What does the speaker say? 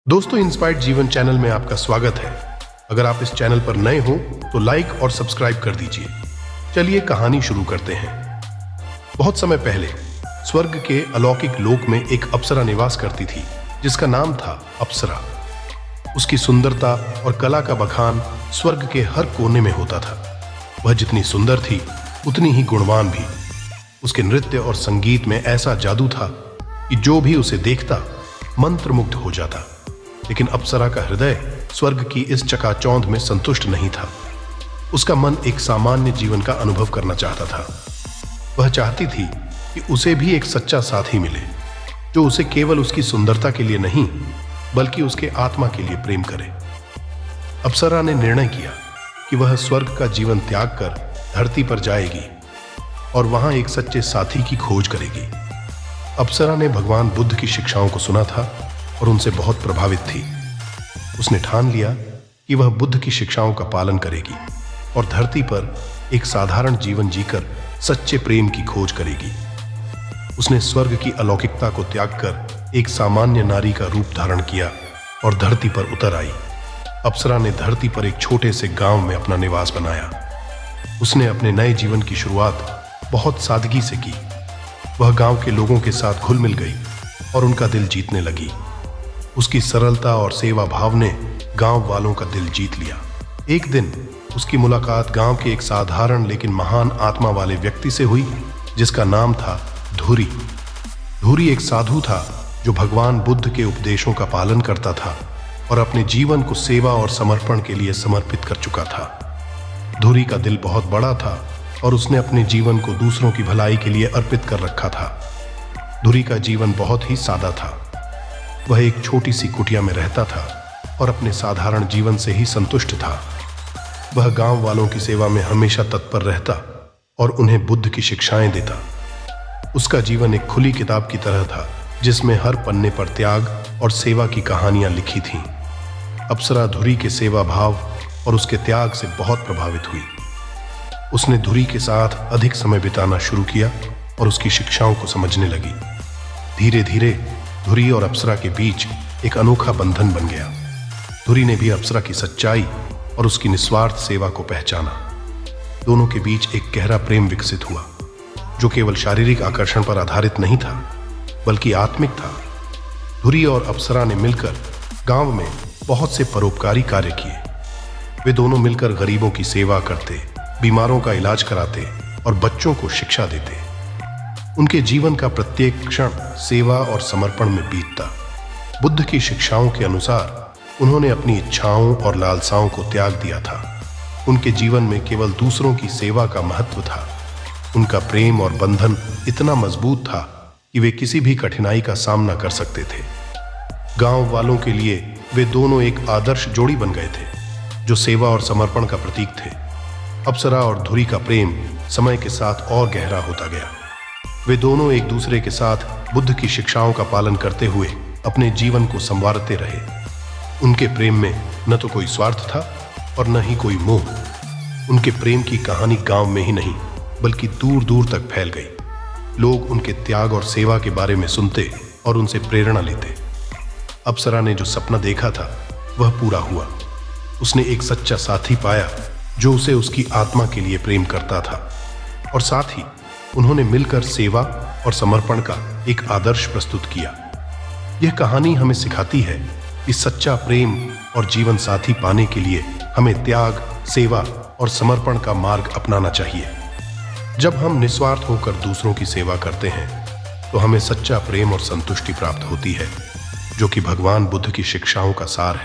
दोस्तों, इंस्पायर्ड जीवन चैनल में आपका स्वागत है। अगर आप इस चैनल पर नए हो तो लाइक और सब्सक्राइब कर दीजिए। चलिए कहानी शुरू करते हैं। बहुत समय पहले स्वर्ग के अलौकिक लोक में एक अप्सरा निवास करती थी जिसका नाम था अप्सरा। उसकी सुंदरता और कला का बखान स्वर्ग के हर कोने में होता था। वह जितनी सुंदर थी उतनी ही गुणवान भी। उसके नृत्य और संगीत में ऐसा जादू था कि जो भी उसे देखता मंत्रमुग्ध हो जाता। लेकिन अप्सरा का हृदय स्वर्ग की इस चकाचौंध में संतुष्ट नहीं था। उसका मन एक सामान्य जीवन का अनुभव करना चाहता था। वह चाहती थी कि उसे भी एक सच्चा साथी मिले जो उसे केवल उसकी सुंदरता के लिए नहीं बल्कि उसके आत्मा के लिए प्रेम करे। अप्सरा ने निर्णय किया कि वह स्वर्ग का जीवन त्याग कर धरती पर जाएगी और वहां एक सच्चे साथी की खोज करेगी। अप्सरा ने भगवान बुद्ध की शिक्षाओं को सुना था और उनसे बहुत प्रभावित थी। उसने ठान लिया कि वह बुद्ध की शिक्षाओं का पालन करेगी और धरती पर एक साधारण जीवन जीकर सच्चे प्रेम की खोज करेगी। उसने स्वर्ग की अलौकिकता को त्याग कर एक सामान्य नारी का रूप धारण किया और धरती पर उतर आई। अप्सरा ने धरती पर एक छोटे से गांव में अपना निवास बनाया। उसने अपने नए जीवन की शुरुआत बहुत सादगी से की। वह गांव के लोगों के साथ घुल मिल गई और उनका दिल जीतने लगी। उसकी सरलता और सेवा भाव ने गांव वालों का दिल जीत लिया। एक दिन उसकी मुलाकात गांव के एक साधारण लेकिन महान आत्मा वाले व्यक्ति से हुई जिसका नाम था धुरी। धुरी एक साधु था जो भगवान बुद्ध के उपदेशों का पालन करता था और अपने जीवन को सेवा और समर्पण के लिए समर्पित कर चुका था। धुरी का दिल बहुत बड़ा था और उसने अपने जीवन को दूसरों की भलाई के लिए अर्पित कर रखा था। धुरी का जीवन बहुत ही सादा था। वह एक छोटी सी कुटिया में रहता था और अपने साधारण जीवन से ही संतुष्ट था। वह गांव वालों की सेवा में हमेशा तत्पर रहता और उन्हें बुद्ध की शिक्षाएं देता। उसका जीवन एक खुली किताब की तरह था जिसमें हर पन्ने पर त्याग और सेवा की कहानियां लिखी थीं। अप्सरा धुरी के सेवा भाव और उसके त्याग से बहुत प्रभावित हुई। उसने धुरी के साथ अधिक समय बिताना शुरू किया और उसकी शिक्षाओं को समझने लगी। धीरे धीरे धुरी और अप्सरा के बीच एक अनोखा बंधन बन गया। धुरी ने भी अप्सरा की सच्चाई और उसकी निस्वार्थ सेवा को पहचाना। दोनों के बीच एक गहरा प्रेम विकसित हुआ जो केवल शारीरिक आकर्षण पर आधारित नहीं था बल्कि आत्मिक था। धुरी और अप्सरा ने मिलकर गांव में बहुत से परोपकारी कार्य किए। वे दोनों मिलकर गरीबों की सेवा करते, बीमारों का इलाज कराते और बच्चों को शिक्षा देते। उनके जीवन का प्रत्येक क्षण सेवा और समर्पण में बीतता। बुद्ध की शिक्षाओं के अनुसार उन्होंने अपनी इच्छाओं और लालसाओं को त्याग दिया था। उनके जीवन में केवल दूसरों की सेवा का महत्व था। उनका प्रेम और बंधन इतना मजबूत था कि वे किसी भी कठिनाई का सामना कर सकते थे। गांव वालों के लिए वे दोनों एक आदर्श जोड़ी बन गए थे जो सेवा और समर्पण का प्रतीक थे। अप्सरा और धुरी का प्रेम समय के साथ और गहरा होता गया। वे दोनों एक दूसरे के साथ बुद्ध की शिक्षाओं का पालन करते हुए अपने जीवन को संवारते रहे। उनके प्रेम में न तो कोई स्वार्थ था और न ही कोई मोह। उनके प्रेम की कहानी गांव में ही नहीं बल्कि दूर दूर तक फैल गई। लोग उनके त्याग और सेवा के बारे में सुनते और उनसे प्रेरणा लेते। अप्सरा ने जो सपना देखा था वह पूरा हुआ। उसने एक सच्चा साथी पाया जो उसे उसकी आत्मा के लिए प्रेम करता था और साथ ही उन्होंने मिलकर सेवा और समर्पण का एक आदर्श प्रस्तुत किया। यह कहानी हमें सिखाती है कि सच्चा प्रेम और जीवन साथी पाने के लिए हमें त्याग, सेवा और समर्पण का मार्ग अपनाना चाहिए। जब हम निस्वार्थ होकर दूसरों की सेवा करते हैं तो हमें सच्चा प्रेम और संतुष्टि प्राप्त होती है जो कि भगवान बुद्ध की शिक्षाओं का सार है।